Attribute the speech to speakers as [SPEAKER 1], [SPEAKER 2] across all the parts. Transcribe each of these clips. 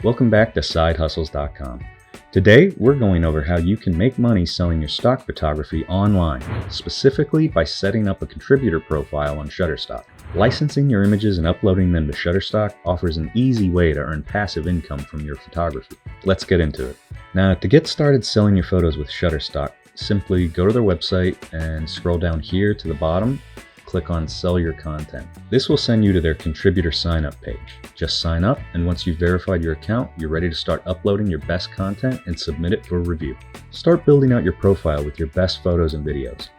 [SPEAKER 1] Welcome back to SideHustles.com. Today, we're going over how you can make money selling your stock photography online, specifically by setting up a contributor profile on Shutterstock. Licensing your images and uploading them to Shutterstock offers an easy way to earn passive income from your photography. Let's get into it. Now, to get started selling your photos with Shutterstock, simply go to their website and scroll down here to the bottom. Click on Sell Your Content. This will send you to their contributor sign up page. Just sign up, and once you've verified your account, you're ready to start uploading your best content and submit it for review. Start building out your profile with your best photos and videos.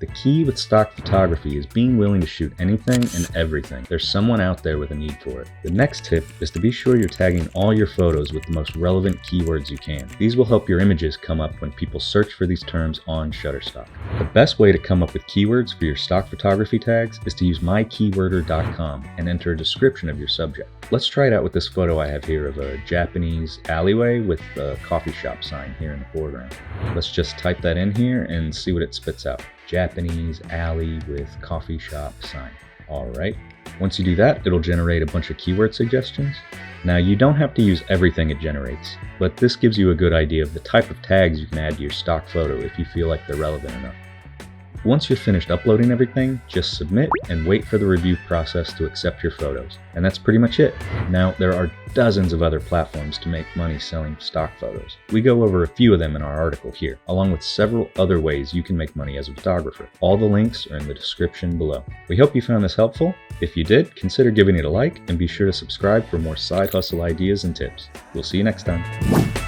[SPEAKER 1] The key with stock photography is being willing to shoot anything and everything. There's someone out there with a need for it. The next tip is to be sure you're tagging all your photos with the most relevant keywords you can. These will help your images come up when people search for these terms on Shutterstock. The best way to come up with keywords for your stock photography tags is to use mykeywordr.com and enter a description of your subject. Let's try it out with this photo I have here of a Japanese alleyway with a coffee shop sign here in the foreground. Let's just type that in here and see what it spits out. Japanese alley with coffee shop sign. Alright, once you do that, it'll generate a bunch of keyword suggestions. Now, you don't have to use everything it generates, but this gives you a good idea of the type of tags you can add to your stock photo if you feel like they're relevant enough. Once you're finished uploading everything, just submit and wait for the review process to accept your photos. And that's pretty much it. Now, there are dozens of other platforms to make money selling stock photos. We go over a few of them in our article here, along with several other ways you can make money as a photographer. All the links are in the description below. We hope you found this helpful. If you did, consider giving it a like and be sure to subscribe for more side hustle ideas and tips. We'll see you next time.